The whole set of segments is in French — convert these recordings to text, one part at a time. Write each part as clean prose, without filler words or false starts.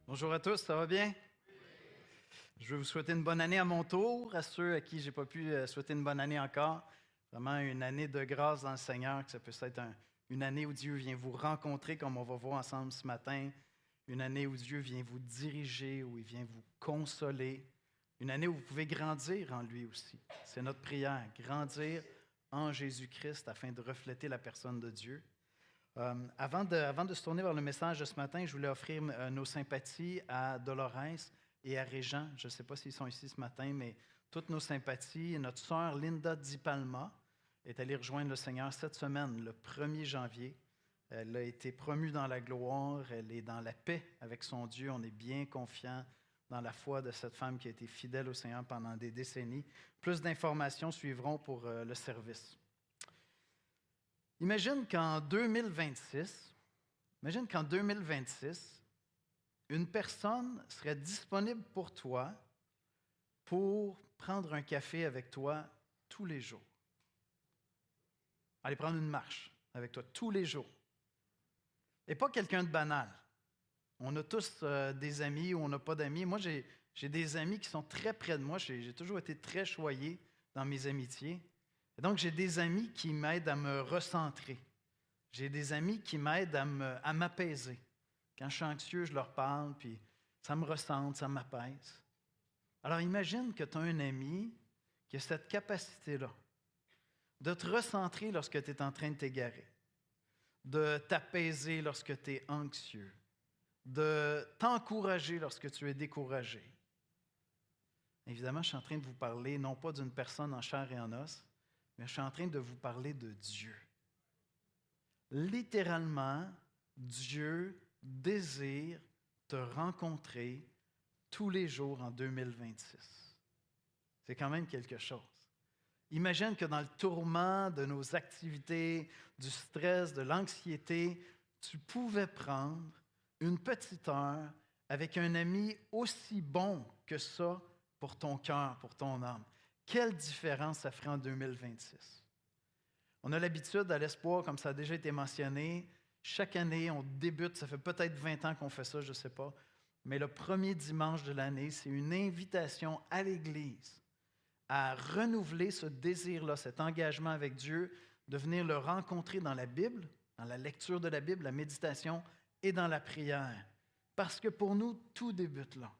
Bonjour à tous, ça va bien? Je veux vous souhaiter une bonne année à mon tour, à ceux à qui je n'ai pas pu souhaiter une bonne année encore. Vraiment une année de grâce dans le Seigneur, que ça peut être une année où Dieu vient vous rencontrer, comme on va voir ensemble ce matin. Une année où Dieu vient vous diriger, où il vient vous consoler. Une année où vous pouvez grandir en lui aussi. C'est notre prière, grandir en Jésus-Christ afin de refléter la personne de Dieu. Avant de se tourner vers le message de ce matin, je voulais offrir nos sympathies à Dolores et à Régent. Je ne sais pas s'ils sont ici ce matin, mais toutes nos sympathies. Notre sœur Linda Di Palma est allée rejoindre le Seigneur cette semaine, le 1er janvier. Elle a été promue dans la gloire, elle est dans la paix avec son Dieu. On est bien confiant dans la foi de cette femme qui a été fidèle au Seigneur pendant des décennies. Plus d'informations suivront pour le service. Imagine qu'en 2026, une personne serait disponible pour toi pour prendre un café avec toi tous les jours. Aller prendre une marche avec toi tous les jours. Et pas quelqu'un de banal. On a tous des amis ou on n'a pas d'amis. Moi, j'ai des amis qui sont très près de moi. J'ai toujours été très choyé dans mes amitiés. Et donc, j'ai des amis qui m'aident à me recentrer. J'ai des amis qui m'aident à m'apaiser. Quand je suis anxieux, je leur parle, puis ça me recentre, ça m'apaise. Alors, imagine que tu as un ami qui a cette capacité-là de te recentrer lorsque tu es en train de t'égarer, de t'apaiser lorsque tu es anxieux, de t'encourager lorsque tu es découragé. Évidemment, je suis en train de vous parler non pas d'une personne en chair et en os, mais je suis en train de vous parler de Dieu. Littéralement, Dieu désire te rencontrer tous les jours en 2026. C'est quand même quelque chose. Imagine que dans le tourment de nos activités, du stress, de l'anxiété, tu pouvais prendre une petite heure avec un ami aussi bon que ça pour ton cœur, pour ton âme. Quelle différence ça ferait en 2026? On a l'habitude à l'Espoir, comme ça a déjà été mentionné, chaque année, on débute, ça fait peut-être 20 ans qu'on fait ça, je ne sais pas, mais le premier dimanche de l'année, c'est une invitation à l'Église à renouveler ce désir-là, cet engagement avec Dieu, de venir le rencontrer dans la Bible, dans la lecture de la Bible, la méditation et dans la prière. Parce que pour nous, tout débute là.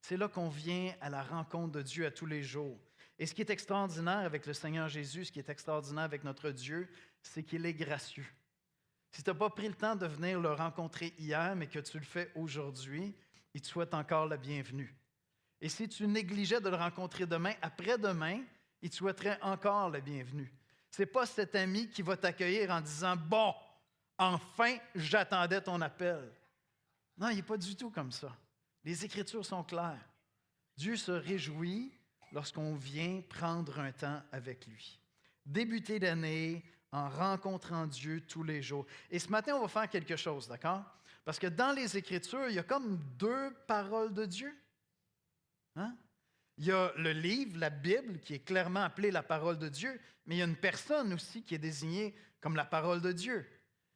C'est là qu'on vient à la rencontre de Dieu à tous les jours. Et ce qui est extraordinaire avec le Seigneur Jésus, ce qui est extraordinaire avec notre Dieu, c'est qu'il est gracieux. Si tu n'as pas pris le temps de venir le rencontrer hier, mais que tu le fais aujourd'hui, il te souhaite encore la bienvenue. Et si tu négligeais de le rencontrer demain, après-demain, il te souhaiterait encore la bienvenue. Ce n'est pas cet ami qui va t'accueillir en disant « Bon, enfin, j'attendais ton appel ». Non, il n'est pas du tout comme ça. Les Écritures sont claires. Dieu se réjouit lorsqu'on vient prendre un temps avec lui. Débuter l'année en rencontrant Dieu tous les jours. Et ce matin, on va faire quelque chose, d'accord? Parce que dans les Écritures, il y a comme deux paroles de Dieu. Hein? Il y a le livre, la Bible, qui est clairement appelée la parole de Dieu, mais il y a une personne aussi qui est désignée comme la parole de Dieu.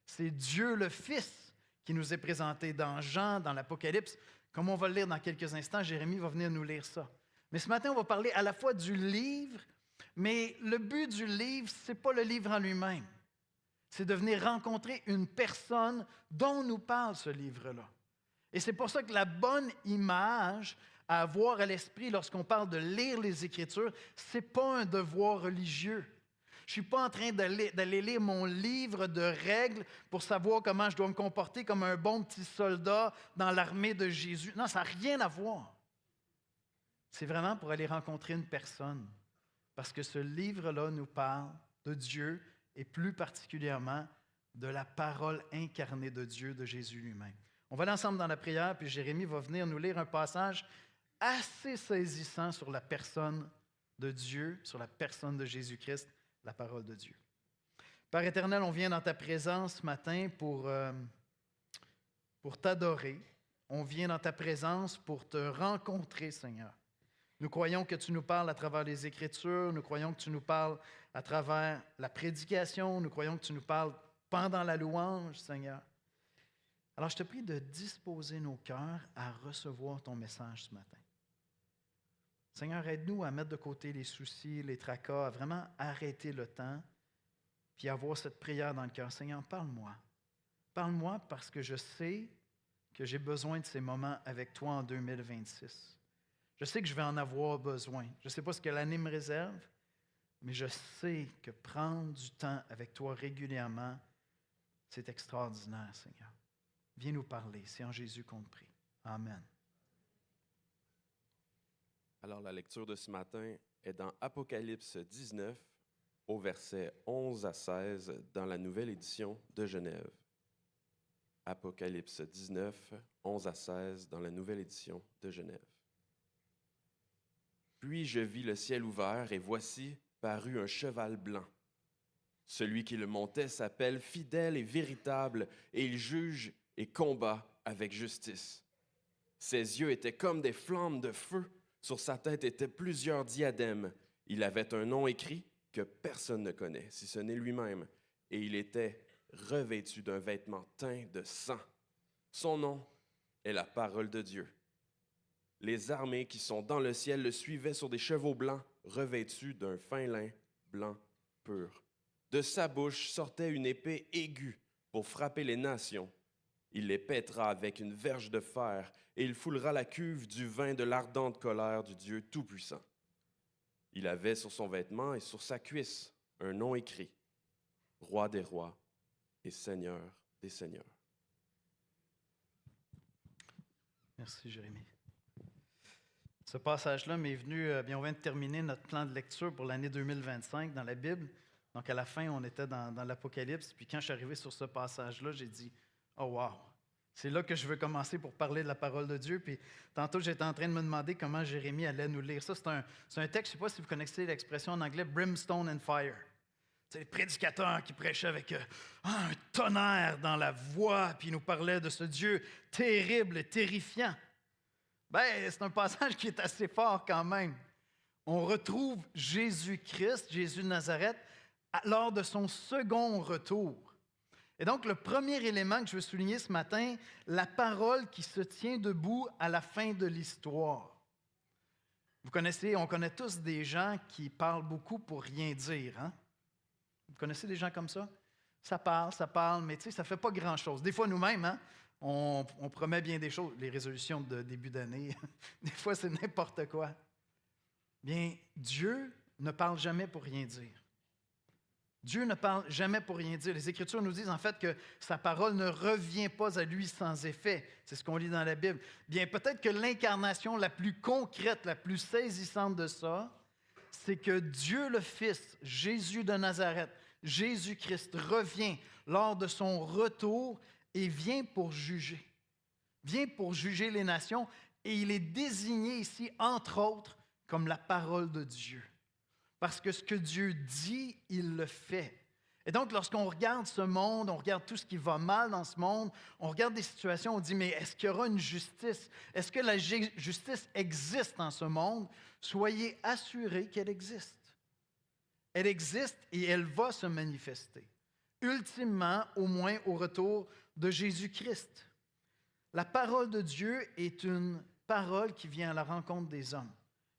C'est Dieu le Fils qui nous est présenté dans Jean, dans l'Apocalypse. Comme on va le lire dans quelques instants, Jérémie va venir nous lire ça. Mais ce matin, on va parler à la fois du livre, mais le but du livre, ce n'est pas le livre en lui-même. C'est de venir rencontrer une personne dont nous parle ce livre-là. Et c'est pour ça que la bonne image à avoir à l'esprit lorsqu'on parle de lire les Écritures, ce n'est pas un devoir religieux. Je ne suis pas en train d'aller lire mon livre de règles pour savoir comment je dois me comporter comme un bon petit soldat dans l'armée de Jésus. Non, ça n'a rien à voir. C'est vraiment pour aller rencontrer une personne. Parce que ce livre-là nous parle de Dieu et plus particulièrement de la parole incarnée de Dieu, de Jésus lui-même. On va aller ensemble dans la prière, puis Jérémie va venir nous lire un passage assez saisissant sur la personne de Dieu, sur la personne de Jésus-Christ, la parole de Dieu. Père éternel, on vient dans ta présence ce matin pour t'adorer. On vient dans ta présence pour te rencontrer, Seigneur. Nous croyons que tu nous parles à travers les Écritures, nous croyons que tu nous parles à travers la prédication, nous croyons que tu nous parles pendant la louange, Seigneur. Alors, je te prie de disposer nos cœurs à recevoir ton message ce matin. Seigneur, aide-nous à mettre de côté les soucis, les tracas, à vraiment arrêter le temps, puis avoir cette prière dans le cœur. Seigneur, parle-moi. Parle-moi parce que je sais que j'ai besoin de ces moments avec toi en 2026. Je sais que je vais en avoir besoin. Je ne sais pas ce que l'année me réserve, mais je sais que prendre du temps avec toi régulièrement, c'est extraordinaire, Seigneur. Viens nous parler. C'est en Jésus qu'on te prie. Amen. Alors, la lecture de ce matin est dans Apocalypse 19, au verset 11 à 16, dans la nouvelle édition de Genève. Apocalypse 19, 11 à 16, dans la nouvelle édition de Genève. Puis je vis le ciel ouvert, et voici parut un cheval blanc. Celui qui le montait s'appelle Fidèle et Véritable, et il juge et combat avec justice. Ses yeux étaient comme des flammes de feu. Sur sa tête étaient plusieurs diadèmes. Il avait un nom écrit que personne ne connaît, si ce n'est lui-même. Et il était revêtu d'un vêtement teint de sang. Son nom est la parole de Dieu. Les armées qui sont dans le ciel le suivaient sur des chevaux blancs, revêtus d'un fin lin blanc pur. De sa bouche sortait une épée aiguë pour frapper les nations. Il les pètera avec une verge de fer, et il foulera la cuve du vin de l'ardente colère du Dieu Tout-Puissant. Il avait sur son vêtement et sur sa cuisse un nom écrit, Roi des rois et Seigneur des seigneurs. Merci, Jérémie. Ce passage-là m'est venu, on vient de terminer notre plan de lecture pour l'année 2025 dans la Bible. Donc, à la fin, on était dans l'Apocalypse. Puis quand je suis arrivé sur ce passage-là, j'ai dit, oh wow, c'est là que je veux commencer pour parler de la parole de Dieu. Puis tantôt, j'étais en train de me demander comment Jérémie allait nous lire ça. C'est un texte, je ne sais pas si vous connaissez l'expression en anglais, brimstone and fire. C'est les prédicateurs qui prêchaient avec un tonnerre dans la voix, puis ils nous parlaient de ce Dieu terrible et terrifiant. C'est un passage qui est assez fort quand même. On retrouve Jésus-Christ, Jésus de Nazareth, lors de son second retour. Et donc, le premier élément que je veux souligner ce matin, la parole qui se tient debout à la fin de l'histoire. Vous connaissez, on connaît tous des gens qui parlent beaucoup pour rien dire. Hein? Vous connaissez des gens comme ça? Ça parle, mais tu sais, ça ne fait pas grand-chose. Des fois, nous-mêmes, hein, on promet bien des choses. Les résolutions de début d'année, des fois, c'est n'importe quoi. Bien, Dieu ne parle jamais pour rien dire. Dieu ne parle jamais pour rien dire. Les Écritures nous disent en fait que sa parole ne revient pas à lui sans effet. C'est ce qu'on lit dans la Bible. Bien, peut-être que l'incarnation la plus concrète, la plus saisissante de ça, c'est que Dieu le Fils, Jésus de Nazareth, Jésus-Christ revient lors de son retour et vient pour juger. Vient pour juger les nations et il est désigné ici, entre autres, comme la parole de Dieu. Parce que ce que Dieu dit, il le fait. Et donc, lorsqu'on regarde ce monde, on regarde tout ce qui va mal dans ce monde, on regarde des situations, on dit, mais est-ce qu'il y aura une justice? Est-ce que la justice existe dans ce monde? Soyez assurés qu'elle existe. Elle existe et elle va se manifester. Ultimement, au moins au retour de Jésus-Christ. La parole de Dieu est une parole qui vient à la rencontre des hommes.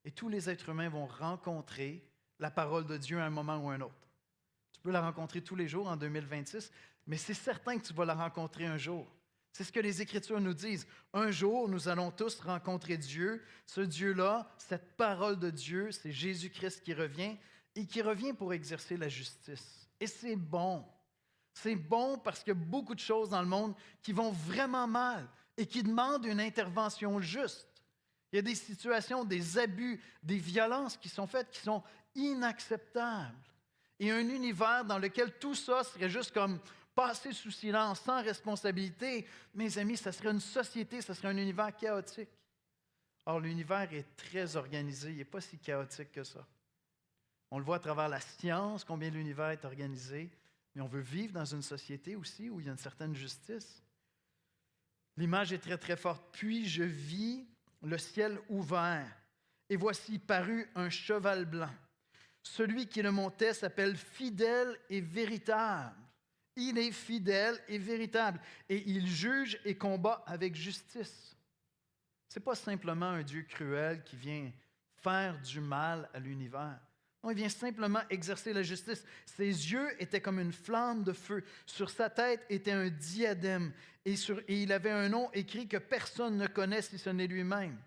Et tous les êtres humains vont rencontrer la parole de Dieu à un moment ou à un autre. Tu peux la rencontrer tous les jours en 2026, mais c'est certain que tu vas la rencontrer un jour. C'est ce que les Écritures nous disent. Un jour, nous allons tous rencontrer Dieu. Ce Dieu-là, cette parole de Dieu, c'est Jésus-Christ qui revient et qui revient pour exercer la justice. Et c'est bon. C'est bon parce qu'il y a beaucoup de choses dans le monde qui vont vraiment mal et qui demandent une intervention juste. Il y a des situations, des abus, des violences qui sont faites qui sont inacceptables. Et un univers dans lequel tout ça serait juste comme passer sous silence, sans responsabilité. Mes amis, ça serait une société, ça serait un univers chaotique. Or, l'univers est très organisé, il n'est pas si chaotique que ça. On le voit à travers la science, combien l'univers est organisé, mais on veut vivre dans une société aussi où il y a une certaine justice. L'image est très, très forte. Puis je vis le ciel ouvert, et voici parut un cheval blanc. Celui qui le montait s'appelle Fidèle et Véritable, Il est fidèle et véritable. Et il juge et combat avec justice. Ce n'est pas simplement un Dieu cruel qui vient faire du mal à l'univers. Non, il vient simplement exercer la justice. Ses yeux étaient comme une flamme de feu. Sur sa tête était un diadème. Et il avait un nom écrit que personne ne connaît si ce n'est lui-même.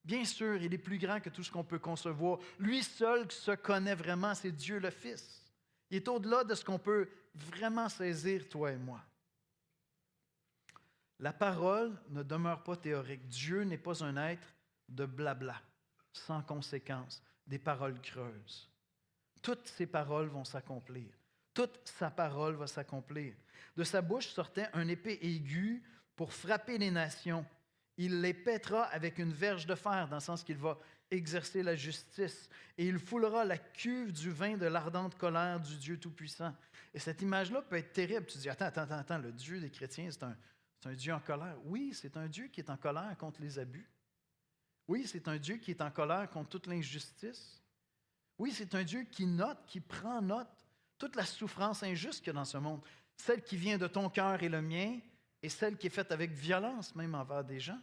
Bien sûr, il est plus grand que tout ce qu'on peut concevoir. Lui seul se connaît vraiment, c'est Dieu le Fils. Il est au-delà de ce qu'on peut vraiment saisir, toi et moi. La parole ne demeure pas théorique. Dieu n'est pas un être de blabla, sans conséquence, des paroles creuses. Toutes ses paroles vont s'accomplir. Toute sa parole va s'accomplir. De sa bouche sortait un épée aiguë pour frapper les nations. Il les pètera avec une verge de fer, dans le sens qu'il va exercer la justice. Et il foulera la cuve du vin de l'ardente colère du Dieu Tout-Puissant. Et cette image-là peut être terrible. Tu dis, attends, le Dieu des chrétiens, c'est un Dieu en colère. Oui, c'est un Dieu qui est en colère contre les abus. Oui, c'est un Dieu qui est en colère contre toute l'injustice. Oui, c'est un Dieu qui note, qui prend note toute la souffrance injuste qu'il y a dans ce monde. Celle qui vient de ton cœur et le mien, et celle qui est faite avec violence même envers des gens.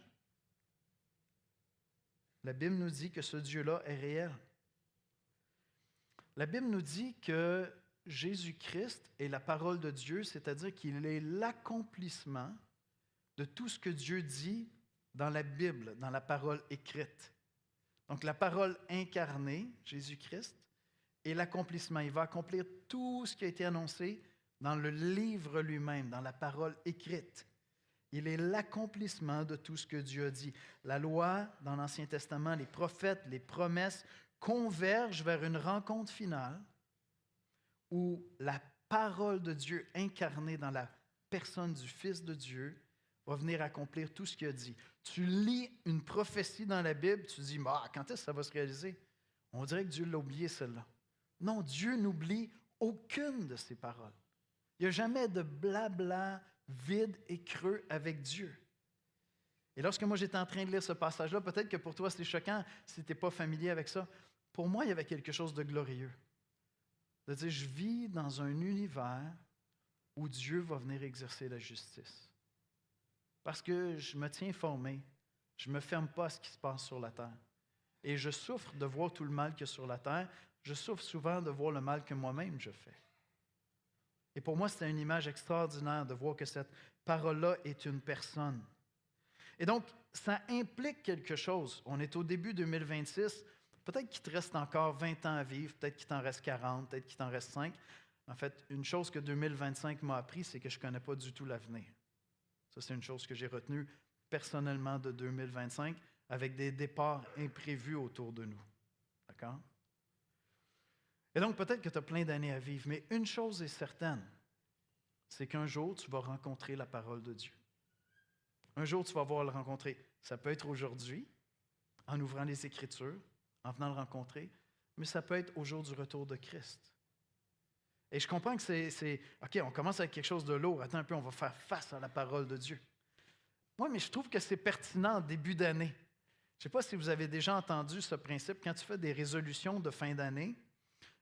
La Bible nous dit que ce Dieu-là est réel. La Bible nous dit que Jésus-Christ est la parole de Dieu, c'est-à-dire qu'il est l'accomplissement de tout ce que Dieu dit dans la Bible, dans la parole écrite. Donc la parole incarnée, Jésus-Christ, est l'accomplissement. Il va accomplir tout ce qui a été annoncé dans le livre lui-même, dans la parole écrite. Il est l'accomplissement de tout ce que Dieu a dit. La loi, dans l'Ancien Testament, les prophètes, les promesses convergent vers une rencontre finale où la parole de Dieu incarnée dans la personne du Fils de Dieu va venir accomplir tout ce qu'il a dit. Tu lis une prophétie dans la Bible, tu dis, quand est-ce que ça va se réaliser? On dirait que Dieu l'a oublié, celle-là. Non, Dieu n'oublie aucune de ses paroles. Il n'y a jamais de blabla vide et creux avec Dieu. Et lorsque moi j'étais en train de lire ce passage-là, peut-être que pour toi c'est choquant si tu n'es pas familier avec ça. Pour moi, il y avait quelque chose de glorieux. De dire, je vis dans un univers où Dieu va venir exercer la justice. Parce que je me tiens informé, je ne me ferme pas à ce qui se passe sur la terre. Et je souffre de voir tout le mal qu'il y a sur la terre. Je souffre souvent de voir le mal que moi-même je fais. Et pour moi, c'était une image extraordinaire de voir que cette parole-là est une personne. Et donc, ça implique quelque chose. On est au début 2026. Peut-être qu'il te reste encore 20 ans à vivre, peut-être qu'il t'en reste 40, peut-être qu'il t'en reste 5. En fait, une chose que 2025 m'a appris, c'est que je ne connais pas du tout l'avenir. Ça, c'est une chose que j'ai retenue personnellement de 2025, avec des départs imprévus autour de nous. D'accord? Et donc, peut-être que tu as plein d'années à vivre, mais une chose est certaine, c'est qu'un jour, tu vas rencontrer la parole de Dieu. Un jour, tu vas voir le rencontrer. Ça peut être aujourd'hui, en ouvrant les Écritures, en venant le rencontrer, mais ça peut être au jour du retour de Christ. Et je comprends que c'est OK, on commence avec quelque chose de lourd. Attends un peu, on va faire face à la parole de Dieu. Oui, mais je trouve que c'est pertinent en début d'année. Je ne sais pas si vous avez déjà entendu ce principe. Quand tu fais des résolutions de fin d'année,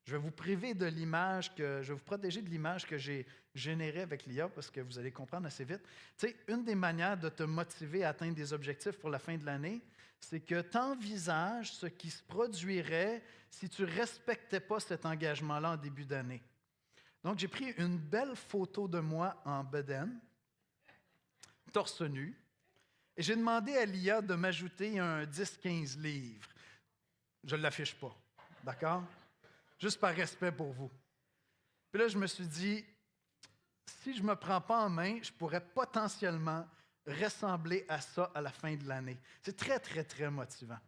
je vais vous priver de l'image je vais vous protéger de l'image que j'ai générée avec l'IA parce que vous allez comprendre assez vite. Tu sais, une des manières de te motiver à atteindre des objectifs pour la fin de l'année, c'est que tu envisages ce qui se produirait si tu ne respectais pas cet engagement-là en début d'année. Donc, j'ai pris une belle photo de moi en bedaine, torse nu, et j'ai demandé à l'IA de m'ajouter un 10-15 livres. Je ne l'affiche pas, d'accord? Juste par respect pour vous. Puis là, je me suis dit, si je ne me prends pas en main, je pourrais potentiellement ressembler à ça à la fin de l'année. C'est très, très, très motivant.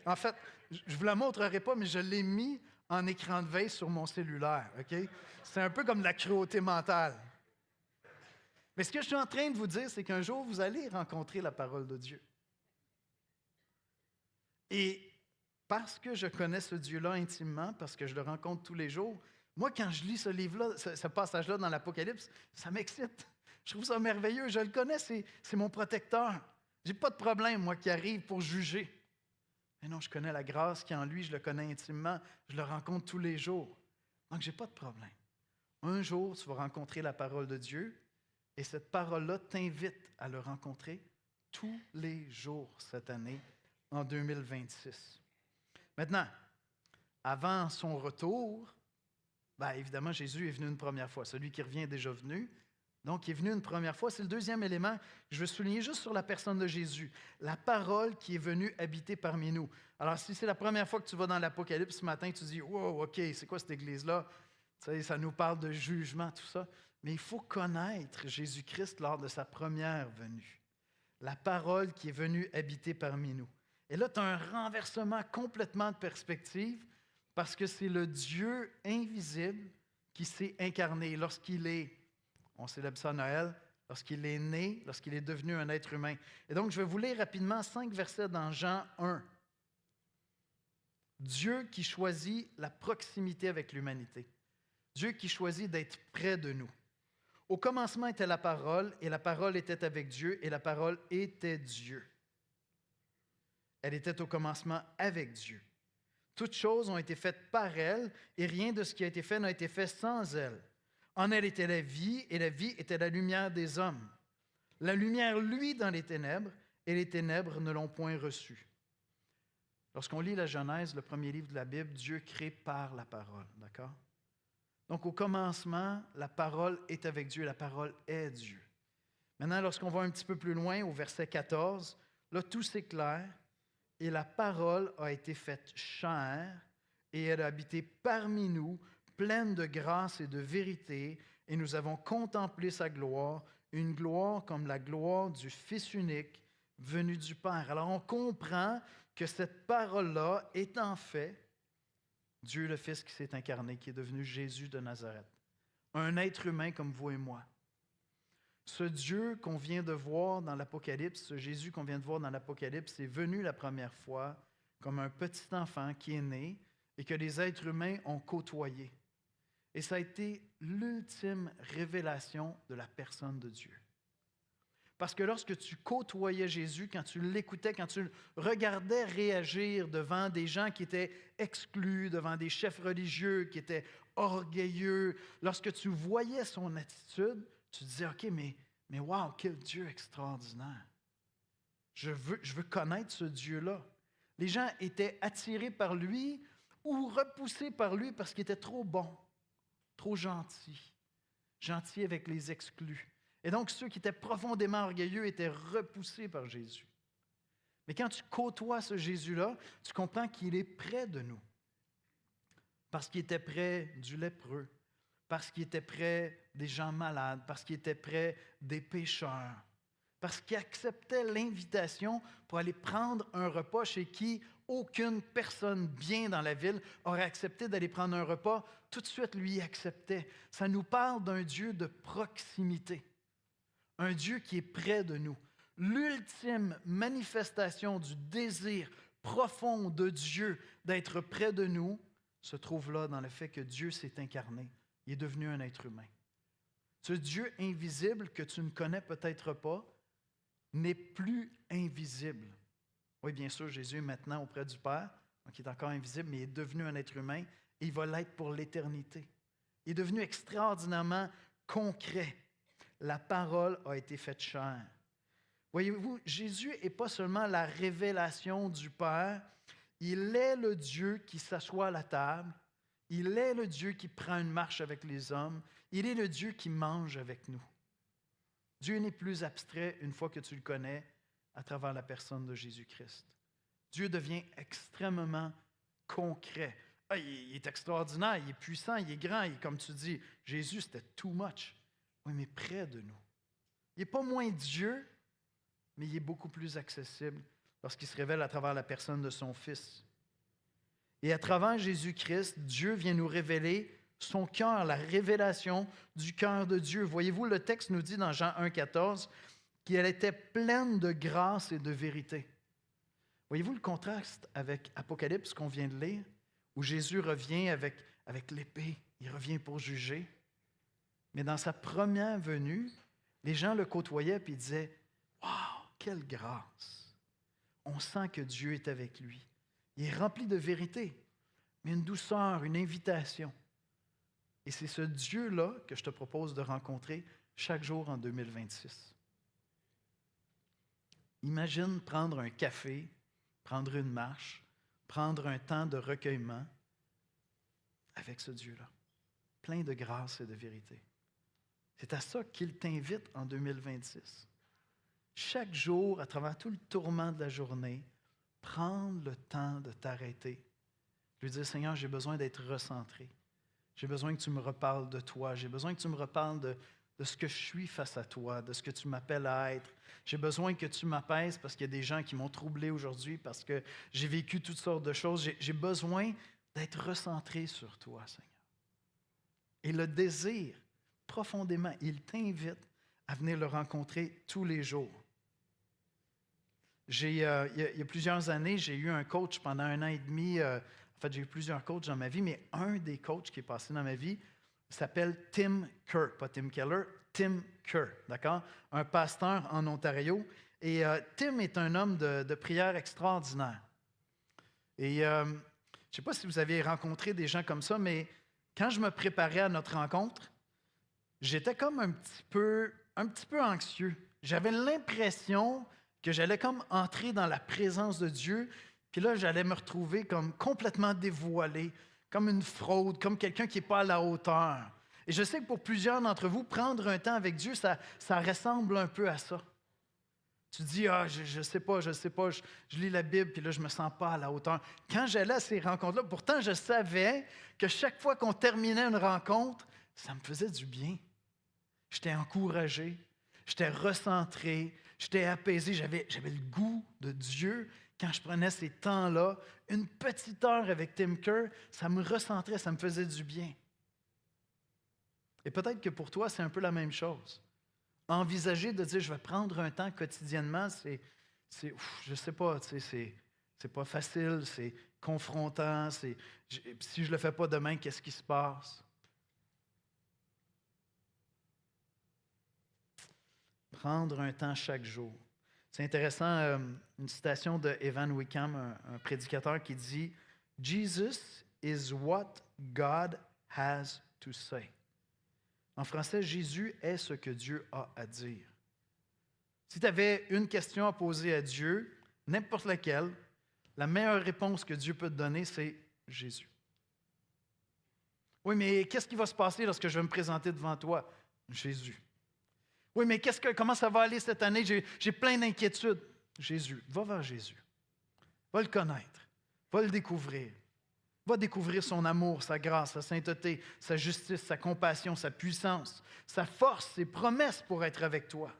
En fait, je ne vous la montrerai pas, mais je l'ai mis en écran de veille sur mon cellulaire. OK? C'est un peu comme de la cruauté mentale. Mais ce que je suis en train de vous dire, c'est qu'un jour, vous allez rencontrer la parole de Dieu. Et parce que je connais ce Dieu-là intimement, parce que je le rencontre tous les jours, moi, quand je lis ce livre-là, ce passage-là dans l'Apocalypse, ça m'excite. Je trouve ça merveilleux. Je le connais, c'est mon protecteur. Je n'ai pas de problème, moi, qui arrive pour juger. Mais non, je connais la grâce qui est en lui, je le connais intimement, je le rencontre tous les jours. Donc, je n'ai pas de problème. Un jour, tu vas rencontrer la parole de Dieu et cette parole-là t'invite à le rencontrer tous les jours cette année, en 2026. Maintenant, avant son retour, évidemment, Jésus est venu une première fois. Celui qui revient est déjà venu. Donc, il est venu une première fois. C'est le deuxième élément que je veux souligner juste sur la personne de Jésus. La parole qui est venue habiter parmi nous. Alors, si c'est la première fois que tu vas dans l'Apocalypse ce matin, tu dis « Wow, OK, c'est quoi cette église-là? » Tu sais, ça nous parle de jugement, tout ça. Mais il faut connaître Jésus-Christ lors de sa première venue. La parole qui est venue habiter parmi nous. Et là, tu as un renversement complètement de perspective parce que c'est le Dieu invisible qui s'est incarné lorsqu'il est, on célèbre ça à Noël, lorsqu'il est né, lorsqu'il est devenu un être humain. Et donc, je vais vous lire rapidement 5 versets dans Jean 1. Dieu qui choisit la proximité avec l'humanité. Dieu qui choisit d'être près de nous. Au commencement était la parole, et la parole était avec Dieu, et la parole était Dieu. Elle était au commencement avec Dieu. Toutes choses ont été faites par elle, et rien de ce qui a été fait n'a été fait sans elle. En elle était la vie, et la vie était la lumière des hommes. La lumière luit dans les ténèbres, et les ténèbres ne l'ont point reçue. Lorsqu'on lit la Genèse, le premier livre de la Bible, Dieu crée par la parole, d'accord? Donc, au commencement, la parole est avec Dieu, la parole est Dieu. Maintenant, lorsqu'on va un petit peu plus loin, au verset 14, là, tout s'éclaire, et la parole a été faite chair, et elle a habité parmi nous, pleine de grâce et de vérité, et nous avons contemplé sa gloire, une gloire comme la gloire du Fils unique venu du Père. Alors, on comprend que cette parole-là est en fait Dieu le Fils qui s'est incarné, qui est devenu Jésus de Nazareth. Un être humain comme vous et moi. Ce Dieu qu'on vient de voir dans l'Apocalypse, ce Jésus qu'on vient de voir dans l'Apocalypse, est venu la première fois comme un petit enfant qui est né et que les êtres humains ont côtoyé. Et ça a été l'ultime révélation de la personne de Dieu. Parce que lorsque tu côtoyais Jésus, quand tu l'écoutais, quand tu le regardais réagir devant des gens qui étaient exclus, devant des chefs religieux qui étaient orgueilleux, lorsque tu voyais son attitude, tu te disais, OK, mais wow, quel Dieu extraordinaire. Je veux connaître ce Dieu-là. Les gens étaient attirés par lui ou repoussés par lui parce qu'il était trop bon, trop gentil avec les exclus. Et donc, ceux qui étaient profondément orgueilleux étaient repoussés par Jésus. Mais quand tu côtoies ce Jésus-là, tu comprends qu'il est près de nous. Parce qu'il était près du lépreux, parce qu'il était près des gens malades, parce qu'il était près des pécheurs, parce qu'il acceptait l'invitation pour aller prendre un repas chez qui aucune personne bien dans la ville aurait accepté d'aller prendre un repas. Tout de suite, lui acceptait. Ça nous parle d'un Dieu de proximité. Un Dieu qui est près de nous. L'ultime manifestation du désir profond de Dieu d'être près de nous se trouve là dans le fait que Dieu s'est incarné. Il est devenu un être humain. Ce Dieu invisible que tu ne connais peut-être pas n'est plus invisible. Oui, bien sûr, Jésus est maintenant auprès du Père, donc il est encore invisible, mais il est devenu un être humain et il va l'être pour l'éternité. Il est devenu extraordinairement concret. La parole a été faite chair. Voyez-vous, Jésus n'est pas seulement la révélation du Père, il est le Dieu qui s'assoit à la table, il est le Dieu qui prend une marche avec les hommes, il est le Dieu qui mange avec nous. Dieu n'est plus abstrait une fois que tu le connais à travers la personne de Jésus-Christ. Dieu devient extrêmement concret. Il est extraordinaire, il est puissant, il est grand, comme tu dis, Jésus, c'était too much. Oui, mais près de nous. Il n'est pas moins Dieu, mais il est beaucoup plus accessible lorsqu'il se révèle à travers la personne de son Fils. Et à travers Jésus-Christ, Dieu vient nous révéler son cœur, la révélation du cœur de Dieu. Voyez-vous, le texte nous dit dans Jean 1,14 qu'elle était pleine de grâce et de vérité. Voyez-vous le contraste avec Apocalypse qu'on vient de lire, où Jésus revient avec l'épée, il revient pour juger. Mais dans sa première venue, les gens le côtoyaient et disaient « Wow, quelle grâce! » On sent que Dieu est avec lui. Il est rempli de vérité, mais une douceur, une invitation. Et c'est ce Dieu-là que je te propose de rencontrer chaque jour en 2026. Imagine prendre un café, prendre une marche, prendre un temps de recueillement avec ce Dieu-là, plein de grâce et de vérité. C'est à ça qu'il t'invite en 2026. Chaque jour, à travers tout le tourment de la journée, prendre le temps de t'arrêter. Lui dire, Seigneur, j'ai besoin d'être recentré. J'ai besoin que tu me reparles de toi. J'ai besoin que tu me reparles de ce que je suis face à toi, de ce que tu m'appelles à être. J'ai besoin que tu m'apaises parce qu'il y a des gens qui m'ont troublé aujourd'hui, parce que j'ai vécu toutes sortes de choses. J'ai besoin d'être recentré sur toi, Seigneur. Et le désir, profondément, il t'invite à venir le rencontrer tous les jours. Il y a plusieurs années, j'ai eu un coach pendant 1 an et demi. En fait, j'ai eu plusieurs coachs dans ma vie, mais un des coachs qui est passé dans ma vie s'appelle Tim Keller, pas Tim Keller, Tim Keller, d'accord? Un pasteur en Ontario. Et Tim est un homme de prière extraordinaire. Et je ne sais pas si vous avez rencontré des gens comme ça, mais quand je me préparais à notre rencontre, j'étais comme un petit peu anxieux. J'avais l'impression que j'allais comme entrer dans la présence de Dieu, puis là, j'allais me retrouver comme complètement dévoilé, comme une fraude, comme quelqu'un qui n'est pas à la hauteur. Et je sais que pour plusieurs d'entre vous, prendre un temps avec Dieu, ça ressemble un peu à ça. Tu dis, je sais pas, je lis la Bible, puis là, je ne me sens pas à la hauteur. Quand j'allais à ces rencontres-là, pourtant, je savais que chaque fois qu'on terminait une rencontre, ça me faisait du bien. J'étais encouragé, j'étais recentré, j'étais apaisé, j'avais le goût de Dieu. Quand je prenais ces temps-là, une petite heure avec Tim Keller, ça me recentrait, ça me faisait du bien. Et peut-être que pour toi, c'est un peu la même chose. Envisager de dire, je vais prendre un temps quotidiennement, je ne sais pas, c'est pas facile, c'est confrontant, si je ne le fais pas demain, qu'est-ce qui se passe? Prendre un temps chaque jour. C'est intéressant, une citation de Evan Wickham, un prédicateur qui dit « Jesus is what God has to say ». En français, Jésus est ce que Dieu a à dire. Si tu avais une question à poser à Dieu, n'importe laquelle, la meilleure réponse que Dieu peut te donner, c'est Jésus. Oui, mais qu'est-ce qui va se passer lorsque je vais me présenter devant toi? Jésus. Oui, mais comment ça va aller cette année? J'ai plein d'inquiétudes. Jésus. Va vers Jésus. Va le connaître. Va le découvrir. Va découvrir son amour, sa grâce, sa sainteté, sa justice, sa compassion, sa puissance, sa force, ses promesses pour être avec toi.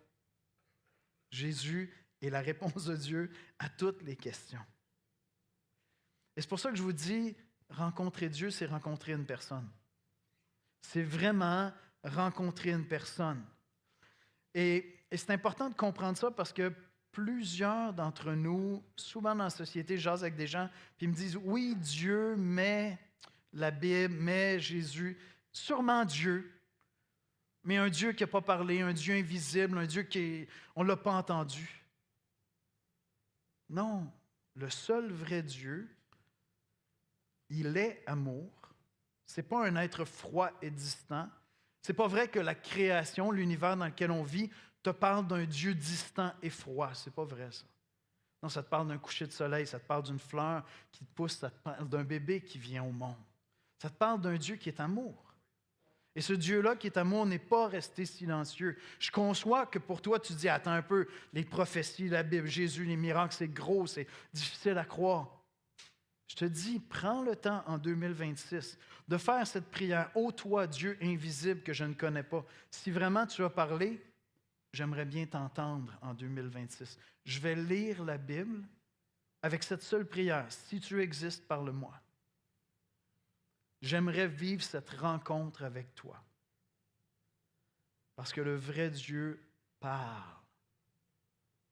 Jésus est la réponse de Dieu à toutes les questions. Et c'est pour ça que je vous dis, rencontrer Dieu, c'est rencontrer une personne. C'est vraiment rencontrer une personne. Et c'est important de comprendre ça parce que plusieurs d'entre nous, souvent dans la société, jasent avec des gens, puis ils me disent, oui, Dieu, mais la Bible, mais Jésus, sûrement Dieu, mais un Dieu qui n'a pas parlé, un Dieu invisible, un Dieu on ne l'a pas entendu. Non, le seul vrai Dieu, il est amour. Ce n'est pas un être froid et distant. Ce n'est pas vrai que la création, l'univers dans lequel on vit, te parle d'un Dieu distant et froid. Ce n'est pas vrai, ça. Non, ça te parle d'un coucher de soleil, ça te parle d'une fleur qui te pousse, ça te parle d'un bébé qui vient au monde. Ça te parle d'un Dieu qui est amour. Et ce Dieu-là qui est amour n'est pas resté silencieux. Je conçois que pour toi, tu dis, attends un peu, les prophéties, la Bible, Jésus, les miracles, c'est gros, c'est difficile à croire. Je te dis, prends le temps en 2026 de faire cette prière. Ô toi, Dieu invisible que je ne connais pas. Si vraiment tu as parlé, j'aimerais bien t'entendre en 2026. Je vais lire la Bible avec cette seule prière. Si tu existes, parle-moi. J'aimerais vivre cette rencontre avec toi. Parce que le vrai Dieu parle.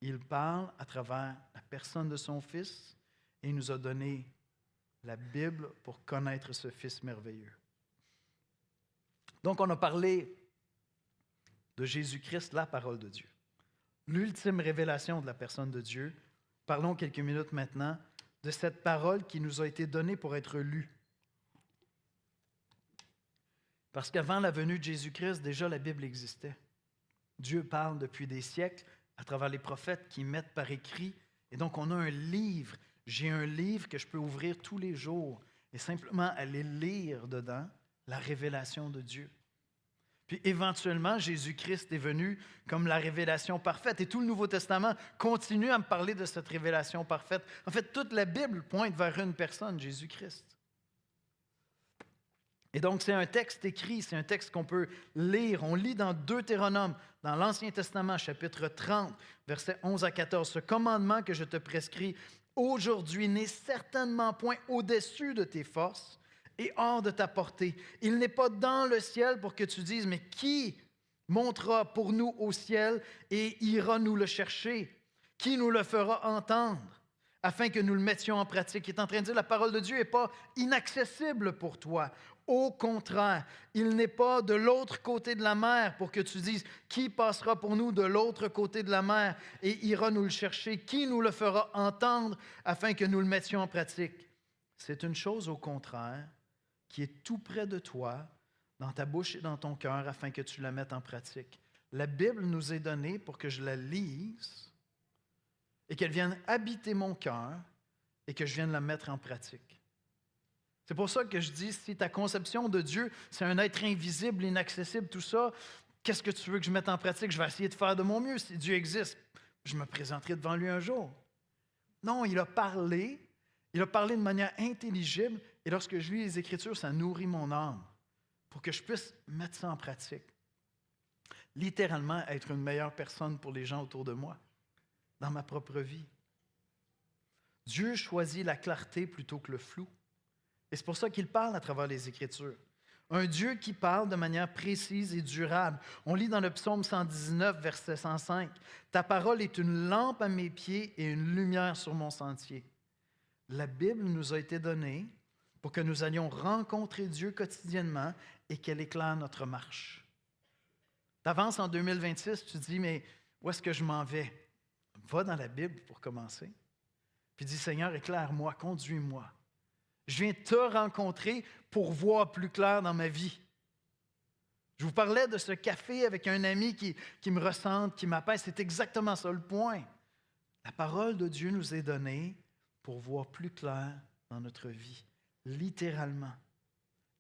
Il parle à travers la personne de son Fils et il nous a donné la Bible pour connaître ce Fils merveilleux. Donc, on a parlé de Jésus-Christ, la parole de Dieu. L'ultime révélation de la personne de Dieu. Parlons quelques minutes maintenant de cette parole qui nous a été donnée pour être lue. Parce qu'avant la venue de Jésus-Christ, déjà la Bible existait. Dieu parle depuis des siècles à travers les prophètes qui mettent par écrit. Et donc, on a un livre. J'ai un livre que je peux ouvrir tous les jours et simplement aller lire dedans la révélation de Dieu. Puis éventuellement, Jésus-Christ est venu comme la révélation parfaite. Et tout le Nouveau Testament continue à me parler de cette révélation parfaite. En fait, toute la Bible pointe vers une personne, Jésus-Christ. Et donc, c'est un texte écrit, c'est un texte qu'on peut lire. On lit dans Deutéronome, dans l'Ancien Testament, chapitre 30, versets 11 à 14. Ce commandement que je te prescris aujourd'hui n'est certainement point au-dessus de tes forces et hors de ta portée. Il n'est pas dans le ciel pour que tu dises, mais qui montera pour nous au ciel et ira nous le chercher? Qui nous le fera entendre afin que nous le mettions en pratique? Il est en train de dire, la parole de Dieu n'est pas inaccessible pour toi. Au contraire, il n'est pas de l'autre côté de la mer pour que tu dises, qui passera pour nous de l'autre côté de la mer et ira nous le chercher? Qui nous le fera entendre afin que nous le mettions en pratique? C'est une chose au contraire qui est tout près de toi, dans ta bouche et dans ton cœur, afin que tu la mettes en pratique. La Bible nous est donnée pour que je la lise et qu'elle vienne habiter mon cœur et que je vienne la mettre en pratique. C'est pour ça que je dis, si ta conception de Dieu, c'est un être invisible, inaccessible, tout ça, qu'est-ce que tu veux que je mette en pratique? Je vais essayer de faire de mon mieux. Si Dieu existe, je me présenterai devant lui un jour. Non, il a parlé de manière intelligible, et lorsque je lis les Écritures, ça nourrit mon âme pour que je puisse mettre ça en pratique. Littéralement, être une meilleure personne pour les gens autour de moi, dans ma propre vie. Dieu choisit la clarté plutôt que le flou. Et c'est pour ça qu'il parle à travers les Écritures. Un Dieu qui parle de manière précise et durable. On lit dans le psaume 119, verset 105, « Ta parole est une lampe à mes pieds et une lumière sur mon sentier. » La Bible nous a été donnée pour que nous allions rencontrer Dieu quotidiennement et qu'elle éclaire notre marche. Tu avances en 2026, tu te dis, mais où est-ce que je m'en vais? Va dans la Bible pour commencer. Puis dis, Seigneur, éclaire-moi, conduis-moi. Je viens te rencontrer pour voir plus clair dans ma vie. Je vous parlais de ce café avec un ami qui me ressente, qui m'apaise. C'est exactement ça le point. La parole de Dieu nous est donnée pour voir plus clair dans notre vie. Littéralement.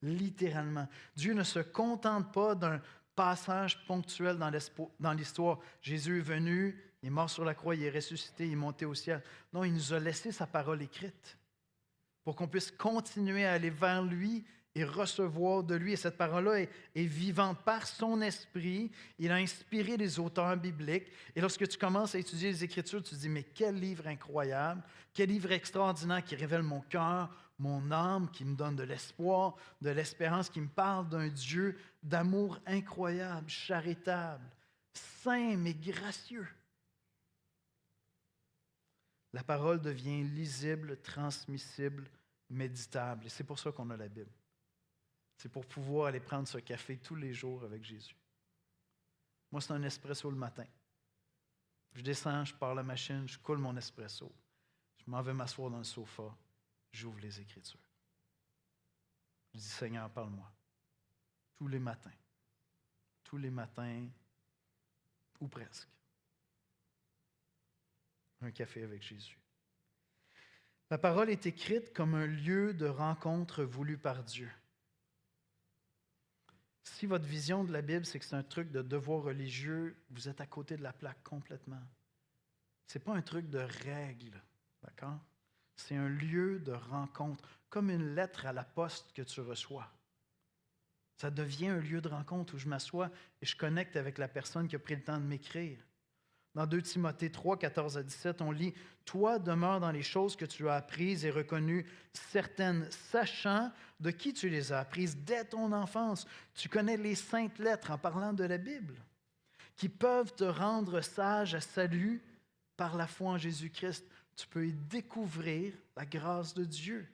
Littéralement. Dieu ne se contente pas d'un passage ponctuel dans l'histoire. Jésus est venu, il est mort sur la croix, il est ressuscité, il est monté au ciel. Non, il nous a laissé sa parole écrite pour qu'on puisse continuer à aller vers lui et recevoir de lui. Et cette parole-là est vivante par son esprit. Il a inspiré les auteurs bibliques. Et lorsque tu commences à étudier les Écritures, tu te dis, mais quel livre incroyable, quel livre extraordinaire qui révèle mon cœur, mon âme, qui me donne de l'espoir, de l'espérance, qui me parle d'un Dieu d'amour incroyable, charitable, saint mais gracieux. La parole devient lisible, transmissible, méditable. Et c'est pour ça qu'on a la Bible. C'est pour pouvoir aller prendre ce café tous les jours avec Jésus. Moi, c'est un espresso le matin. Je descends, je pars la machine, je coule mon espresso. Je m'en vais m'asseoir dans le sofa. J'ouvre les Écritures. Je dis, Seigneur, parle-moi. Tous les matins. Tous les matins, ou presque. Un café avec Jésus. La parole est écrite comme un lieu de rencontre voulu par Dieu. Si votre vision de la Bible, c'est que c'est un truc de devoir religieux, vous êtes à côté de la plaque complètement. Ce n'est pas un truc de règle, d'accord? C'est un lieu de rencontre, comme une lettre à la poste que tu reçois. Ça devient un lieu de rencontre où je m'assois et je connecte avec la personne qui a pris le temps de m'écrire. Dans 2 Timothée 3, 14 à 17, on lit « Toi demeure dans les choses que tu as apprises et reconnues, certaines, sachant de qui tu les as apprises dès ton enfance. Tu connais les saintes lettres en parlant de la Bible, qui peuvent te rendre sage à salut par la foi en Jésus-Christ. Tu peux y découvrir la grâce de Dieu.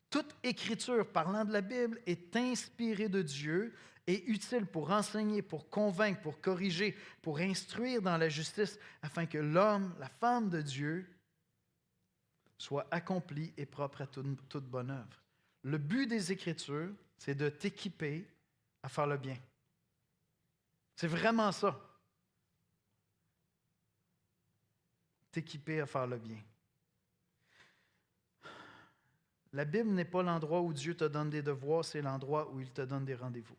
Toute écriture parlant de la Bible est inspirée de Dieu et utile pour enseigner, pour convaincre, pour corriger, pour instruire dans la justice, afin que l'homme, la femme de Dieu, soit accompli et propre à toute bonne œuvre. Le but des Écritures, c'est de t'équiper à faire le bien. C'est vraiment ça. T'équiper à faire le bien. La Bible n'est pas l'endroit où Dieu te donne des devoirs, c'est l'endroit où il te donne des rendez-vous.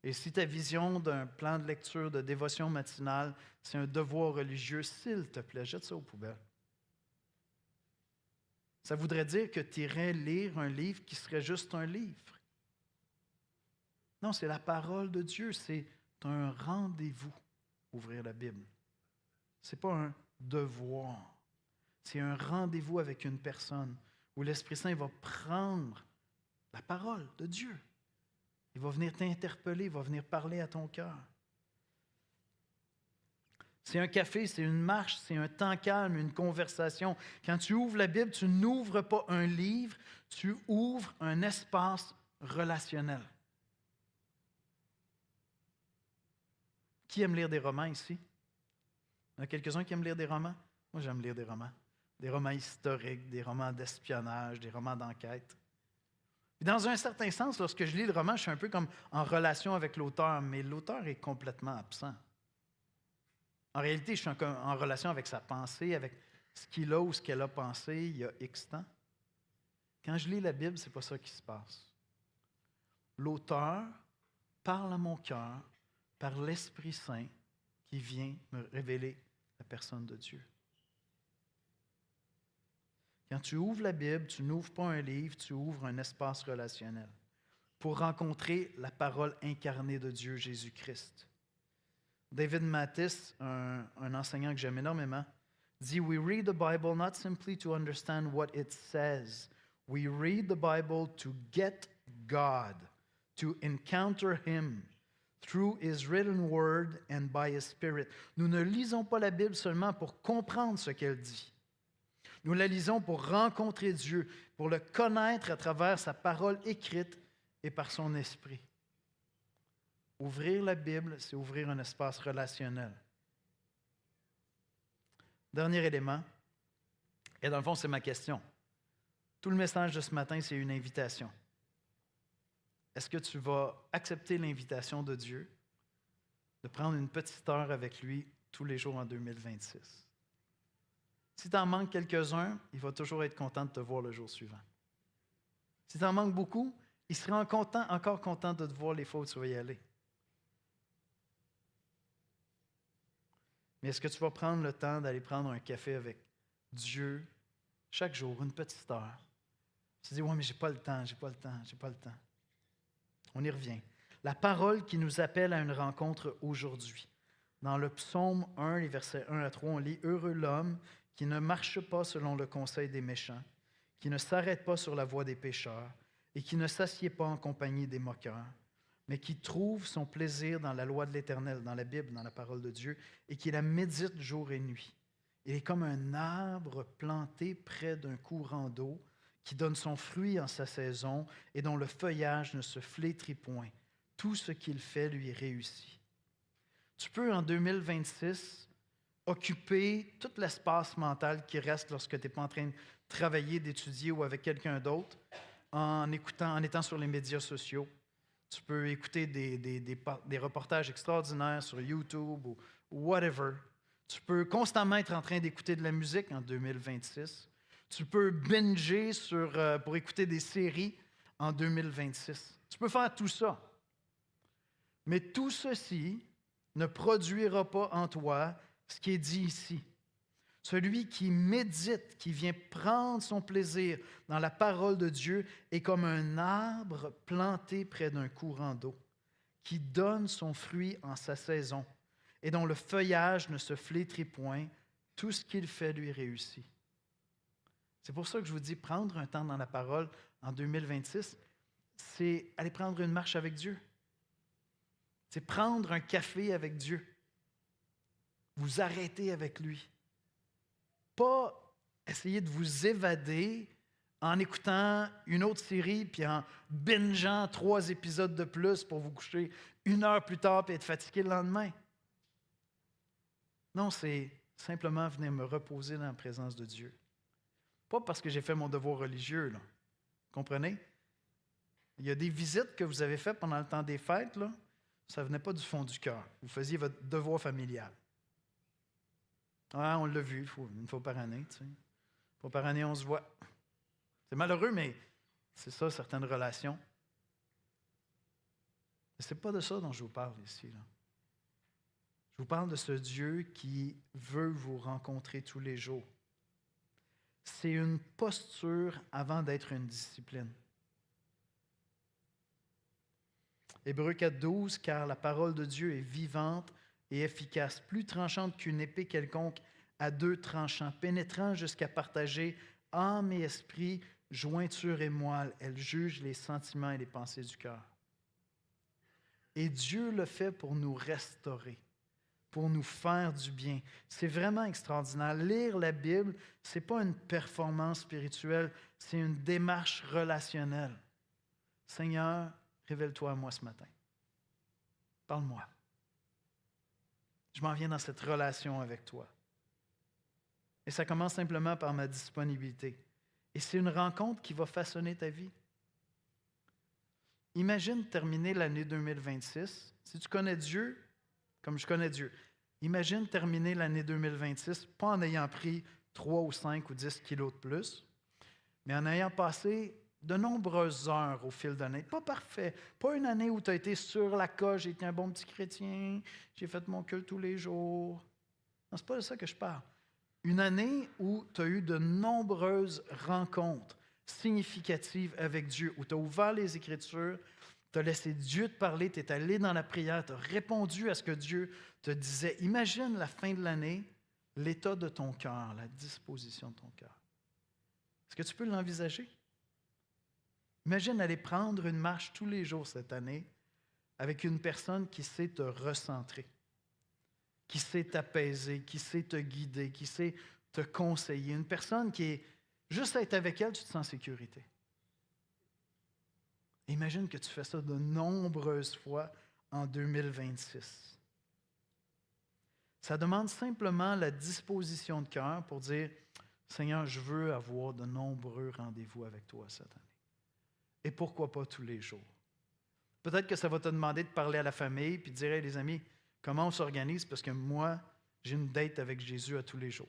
Et si ta vision d'un plan de lecture, de dévotion matinale, c'est un devoir religieux, s'il te plaît, jette ça aux poubelles. Ça voudrait dire que tu irais lire un livre qui serait juste un livre. Non, c'est la parole de Dieu, c'est un rendez-vous, ouvrir la Bible. Ce n'est pas un devoir, c'est un rendez-vous avec une personne où l'Esprit Saint va prendre la parole de Dieu. Il va venir t'interpeller, il va venir parler à ton cœur. C'est un café, c'est une marche, c'est un temps calme, une conversation. Quand tu ouvres la Bible, tu n'ouvres pas un livre, tu ouvres un espace relationnel. Qui aime lire des romans ici? Il y en a quelques-uns qui aiment lire des romans? Moi, j'aime lire des romans. Des romans historiques, des romans d'espionnage, des romans d'enquête. Dans un certain sens, lorsque je lis le roman, je suis un peu comme en relation avec l'auteur, mais l'auteur est complètement absent. En réalité, je suis en relation avec sa pensée, avec ce qu'il a ou ce qu'elle a pensé il y a X temps. Quand je lis la Bible, ce n'est pas ça qui se passe. L'auteur parle à mon cœur par l'Esprit Saint qui vient me révéler la personne de Dieu. Quand tu ouvres la Bible, tu n'ouvres pas un livre, tu ouvres un espace relationnel pour rencontrer la parole incarnée de Dieu, Jésus-Christ. David Mathis, un enseignant que j'aime énormément, dit « We read the Bible not simply to understand what it says. We read the Bible to get God, to encounter Him through His written word and by His Spirit. » Nous ne lisons pas la Bible seulement pour comprendre ce qu'elle dit. Nous la lisons pour rencontrer Dieu, pour le connaître à travers sa parole écrite et par son esprit. Ouvrir la Bible, c'est ouvrir un espace relationnel. Dernier élément, et dans le fond, c'est ma question. Tout le message de ce matin, c'est une invitation. Est-ce que tu vas accepter l'invitation de Dieu de prendre une petite heure avec lui tous les jours en 2026? Si tu en manques quelques-uns, il va toujours être content de te voir le jour suivant. Si tu en manques beaucoup, il sera encore content de te voir les fois où tu vas y aller. Mais est-ce que tu vas prendre le temps d'aller prendre un café avec Dieu chaque jour, une petite heure? Tu te dis, ouais, mais j'ai pas le temps. On y revient. La parole qui nous appelle à une rencontre aujourd'hui. Dans le psaume 1, les versets 1 à 3, on lit « Heureux l'homme qui ne marche pas selon le conseil des méchants, qui ne s'arrête pas sur la voie des pécheurs et qui ne s'assied pas en compagnie des moqueurs, mais qui trouve son plaisir dans la loi de l'Éternel, dans la Bible, dans la parole de Dieu, et qui la médite jour et nuit. Il est comme un arbre planté près d'un courant d'eau, qui donne son fruit en sa saison et dont le feuillage ne se flétrit point. Tout ce qu'il fait lui réussit. » Tu peux, en 2026, occuper tout l'espace mental qui reste lorsque tu n'es pas en train de travailler, d'étudier ou avec quelqu'un d'autre en étant sur les médias sociaux. Tu peux écouter des reportages extraordinaires sur YouTube ou whatever. Tu peux constamment être en train d'écouter de la musique en 2026. Tu peux binger pour écouter des séries en 2026. Tu peux faire tout ça. Mais tout ceci ne produira pas en toi ce qui est dit ici. Celui qui médite, qui vient prendre son plaisir dans la parole de Dieu est comme un arbre planté près d'un courant d'eau, qui donne son fruit en sa saison et dont le feuillage ne se flétrit point. Tout ce qu'il fait lui réussit. C'est pour ça que je vous dis, prendre un temps dans la parole en 2026, c'est aller prendre une marche avec Dieu. C'est prendre un café avec Dieu. Vous arrêter avec lui. Pas essayer de vous évader en écoutant une autre série puis en bingeant 3 épisodes de plus pour vous coucher 1 heure plus tard et être fatigué le lendemain. Non, c'est simplement venir me reposer dans la présence de Dieu. Pas parce que j'ai fait mon devoir religieux, là. Comprenez? Il y a des visites que vous avez faites pendant le temps des fêtes, là, ça ne venait pas du fond du cœur. Vous faisiez votre devoir familial. Ah, on l'a vu une fois par année. Tu sais. Une fois par année, on se voit. C'est malheureux, mais c'est ça, certaines relations. Mais ce n'est pas de ça dont je vous parle ici. Là. Je vous parle de ce Dieu qui veut vous rencontrer tous les jours. C'est une posture avant d'être une discipline. Hébreux 4,12, car la parole de Dieu est vivante et efficace, plus tranchante qu'une épée quelconque à deux tranchants, pénétrant jusqu'à partager âme et esprit, jointure et moelle. Elle juge les sentiments et les pensées du cœur. Et Dieu le fait pour nous restaurer, pour nous faire du bien. C'est vraiment extraordinaire. Lire la Bible, ce n'est pas une performance spirituelle, c'est une démarche relationnelle. Seigneur, révèle-toi à moi ce matin. Parle-moi. Je m'en viens dans cette relation avec toi. Et ça commence simplement par ma disponibilité. Et c'est une rencontre qui va façonner ta vie. Imagine terminer l'année 2026. Si tu connais Dieu, comme je connais Dieu, imagine terminer l'année 2026, pas en ayant pris 3 ou 5 ou 10 kilos de plus, mais en ayant passé de nombreuses heures au fil d'année. Pas parfait. Pas une année où tu as été sur la coche, j'ai été un bon petit chrétien, j'ai fait mon culte tous les jours. Non, c'est pas de ça que je parle. Une année où tu as eu de nombreuses rencontres significatives avec Dieu, où tu as ouvert les Écritures, tu as laissé Dieu te parler, tu es allé dans la prière, tu as répondu à ce que Dieu te disait. Imagine la fin de l'année, l'état de ton cœur, la disposition de ton cœur. Est-ce que tu peux l'envisager? Imagine aller prendre une marche tous les jours cette année avec une personne qui sait te recentrer, qui sait t'apaiser, qui sait te guider, qui sait te conseiller. Une personne qui est, juste à être avec elle, tu te sens en sécurité. Imagine que tu fais ça de nombreuses fois en 2026. Ça demande simplement la disposition de cœur pour dire, Seigneur, je veux avoir de nombreux rendez-vous avec toi cette année. Et pourquoi pas tous les jours? Peut-être que ça va te demander de parler à la famille puis de dire, hey, les amis, comment on s'organise? Parce que moi, j'ai une date avec Jésus à tous les jours.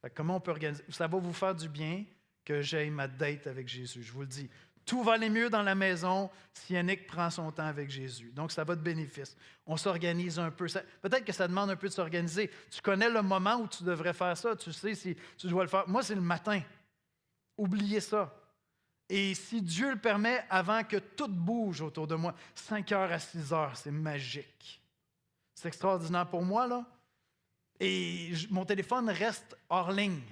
Fait que comment on peut organiser? Ça va vous faire du bien que j'aie ma date avec Jésus. Je vous le dis. Tout va aller mieux dans la maison si Yannick prend son temps avec Jésus. Donc, ça va de bénéfice. On s'organise un peu. Peut-être que ça demande un peu de s'organiser. Tu connais le moment où tu devrais faire ça. Tu sais si tu dois le faire. Moi, c'est le matin. Oubliez ça. Et si Dieu le permet, avant que tout bouge autour de moi, 5 heures à 6 heures, c'est magique. C'est extraordinaire pour moi, là. Et mon téléphone reste hors ligne.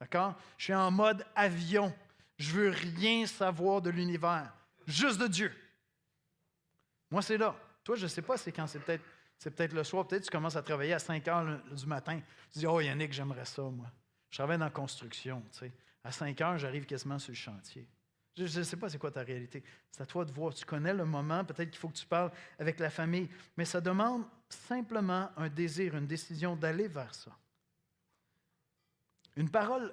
D'accord? Je suis en mode avion. Je veux rien savoir de l'univers. Juste de Dieu. Moi, c'est là. Toi, je ne sais pas c'est quand. C'est peut-être le soir. Peut-être que tu commences à travailler à 5 heures du matin. Tu dis, oh Yannick, j'aimerais ça, moi. Je travaille dans la construction. Tu sais. À 5 heures, j'arrive quasiment sur le chantier. Je ne sais pas c'est quoi ta réalité. C'est à toi de voir. Tu connais le moment. Peut-être qu'il faut que tu parles avec la famille. Mais ça demande simplement un désir, une décision d'aller vers ça. Une parole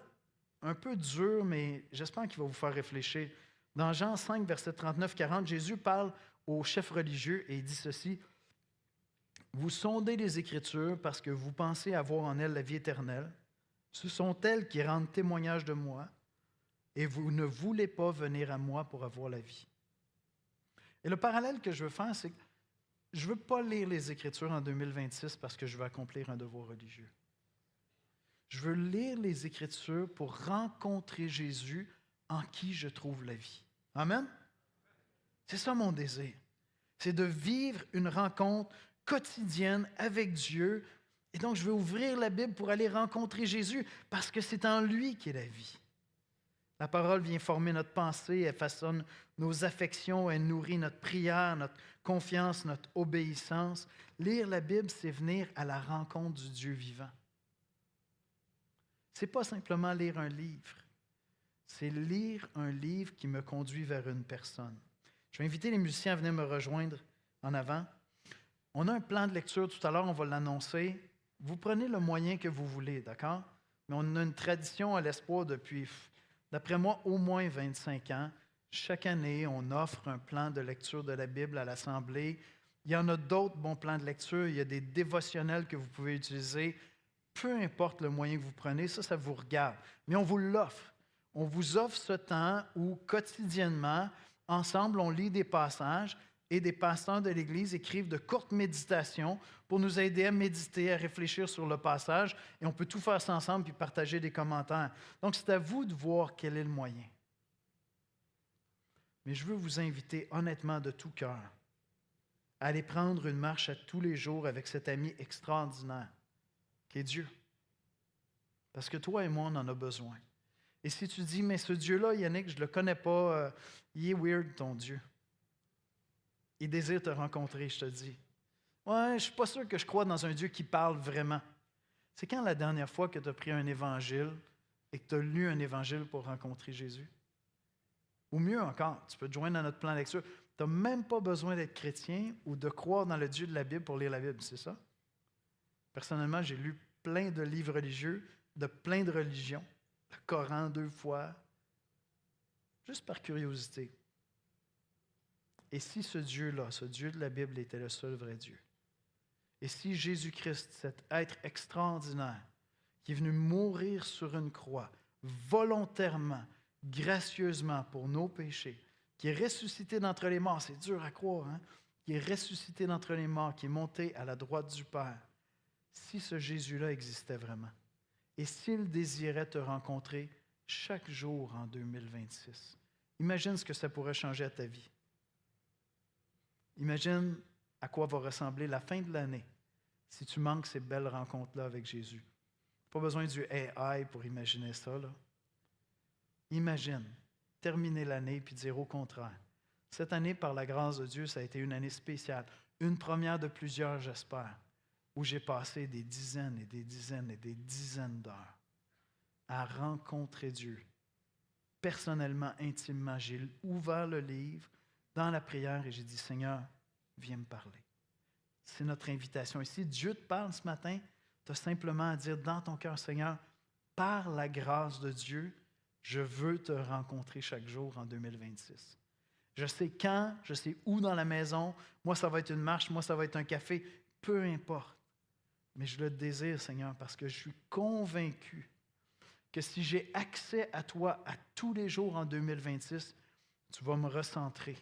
un peu dure, mais j'espère qu'il va vous faire réfléchir. Dans Jean 5, verset 39-40, Jésus parle aux chefs religieux et il dit ceci. « Vous sondez les Écritures parce que vous pensez avoir en elles la vie éternelle. Ce sont elles qui rendent témoignage de moi. Et vous ne voulez pas venir à moi pour avoir la vie. » Et le parallèle que je veux faire, c'est que je ne veux pas lire les Écritures en 2026 parce que je veux accomplir un devoir religieux. Je veux lire les Écritures pour rencontrer Jésus en qui je trouve la vie. Amen? C'est ça mon désir. C'est de vivre une rencontre quotidienne avec Dieu. Et donc, je veux ouvrir la Bible pour aller rencontrer Jésus parce que c'est en lui qu'est la vie. La parole vient former notre pensée, elle façonne nos affections, elle nourrit notre prière, notre confiance, notre obéissance. Lire la Bible, c'est venir à la rencontre du Dieu vivant. Ce n'est pas simplement lire un livre, c'est lire un livre qui me conduit vers une personne. Je vais inviter les musiciens à venir me rejoindre en avant. On a un plan de lecture tout à l'heure, on va l'annoncer. Vous prenez le moyen que vous voulez, d'accord? Mais on a une tradition à l'Espoir depuis, d'après moi, au moins 25 ans. Chaque année, on offre un plan de lecture de la Bible à l'Assemblée. Il y en a d'autres bons plans de lecture. Il y a des dévotionnels que vous pouvez utiliser. Peu importe le moyen que vous prenez, ça vous regarde. Mais on vous l'offre. On vous offre ce temps où, quotidiennement, ensemble, on lit des passages et des pasteurs de l'Église écrivent de courtes méditations pour nous aider à méditer, à réfléchir sur le passage. Et on peut tout faire ça ensemble puis partager des commentaires. Donc, c'est à vous de voir quel est le moyen. Mais je veux vous inviter honnêtement de tout cœur à aller prendre une marche à tous les jours avec cet ami extraordinaire qui est Dieu. Parce que toi et moi, on en a besoin. Et si tu dis, mais ce Dieu-là, Yannick, je ne le connais pas, il est weird ton Dieu. Il désire te rencontrer, je te dis. Ouais, je ne suis pas sûr que je crois dans un Dieu qui parle vraiment. C'est quand la dernière fois que tu as pris un évangile et que tu as lu un évangile pour rencontrer Jésus? Ou mieux encore, tu peux te joindre à notre plan de lecture. Tu n'as même pas besoin d'être chrétien ou de croire dans le Dieu de la Bible pour lire la Bible, c'est ça? Personnellement, j'ai lu plein de livres religieux, de plein de religions, le Coran 2 fois, juste par curiosité. Et si ce Dieu-là, ce Dieu de la Bible, était le seul vrai Dieu, et si Jésus-Christ, cet être extraordinaire, qui est venu mourir sur une croix, volontairement, gracieusement pour nos péchés, qui est ressuscité d'entre les morts, c'est dur à croire, hein? Qui est ressuscité d'entre les morts, qui est monté à la droite du Père, si ce Jésus-là existait vraiment, et s'il désirait te rencontrer chaque jour en 2026, imagine ce que ça pourrait changer à ta vie. Imagine à quoi va ressembler la fin de l'année si tu manques ces belles rencontres-là avec Jésus. Pas besoin du AI pour imaginer ça, là. Imagine terminer l'année puis dire au contraire. Cette année, par la grâce de Dieu, ça a été une année spéciale. Une première de plusieurs, j'espère, où j'ai passé des dizaines et des dizaines et des dizaines d'heures à rencontrer Dieu. Personnellement, intimement, j'ai ouvert le livre dans la prière et j'ai dit, Seigneur, viens me parler. C'est notre invitation. Et si Dieu te parle ce matin, tu as simplement à dire dans ton cœur, Seigneur, par la grâce de Dieu, je veux te rencontrer chaque jour en 2026. Je sais quand, je sais où dans la maison. Moi, ça va être une marche, moi, ça va être un café. Peu importe. Mais je le désire, Seigneur, parce que je suis convaincu que si j'ai accès à toi à tous les jours en 2026, tu vas me recentrer,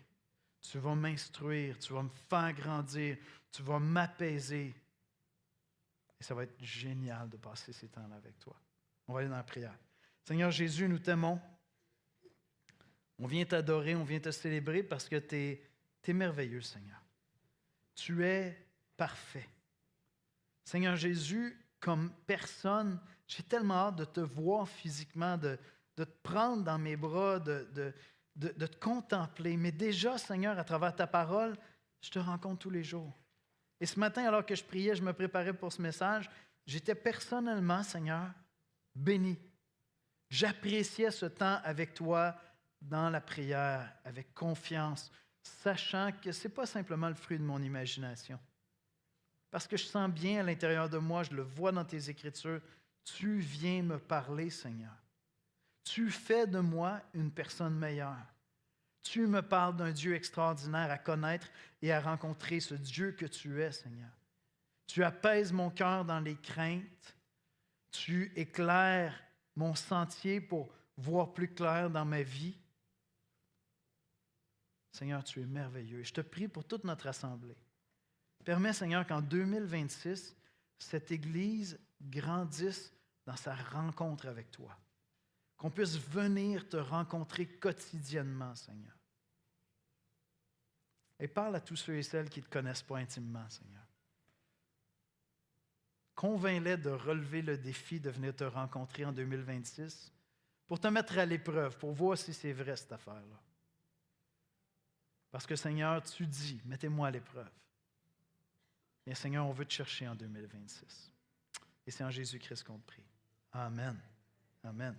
tu vas m'instruire, tu vas me faire grandir, tu vas m'apaiser. Et ça va être génial de passer ces temps-là avec toi. On va aller dans la prière. Seigneur Jésus, nous t'aimons. On vient t'adorer, on vient te célébrer parce que tu es merveilleux, Seigneur. Tu es parfait. Seigneur Jésus, comme personne, j'ai tellement hâte de te voir physiquement, de te prendre dans mes bras, de te contempler. Mais déjà, Seigneur, à travers ta parole, je te rencontre tous les jours. Et ce matin, alors que je priais, je me préparais pour ce message, j'étais personnellement, Seigneur, béni. J'appréciais ce temps avec toi dans la prière, avec confiance, sachant que ce n'est pas simplement le fruit de mon imagination. Parce que je sens bien à l'intérieur de moi, je le vois dans tes Écritures, tu viens me parler, Seigneur. Tu fais de moi une personne meilleure. Tu me parles d'un Dieu extraordinaire à connaître et à rencontrer, ce Dieu que tu es, Seigneur. Tu apaises mon cœur dans les craintes. Tu éclaires mon sentier pour voir plus clair dans ma vie. Seigneur, tu es merveilleux. Je te prie pour toute notre assemblée. Permets, Seigneur, qu'en 2026, cette Église grandisse dans sa rencontre avec toi. Qu'on puisse venir te rencontrer quotidiennement, Seigneur. Et parle à tous ceux et celles qui ne te connaissent pas intimement, Seigneur. Convainc-les de relever le défi de venir te rencontrer en 2026 pour te mettre à l'épreuve, pour voir si c'est vrai cette affaire-là. Parce que, Seigneur, tu dis, mettez-moi à l'épreuve. Bien, Seigneur, on veut te chercher en 2026. Et c'est en Jésus-Christ qu'on te prie. Amen. Amen.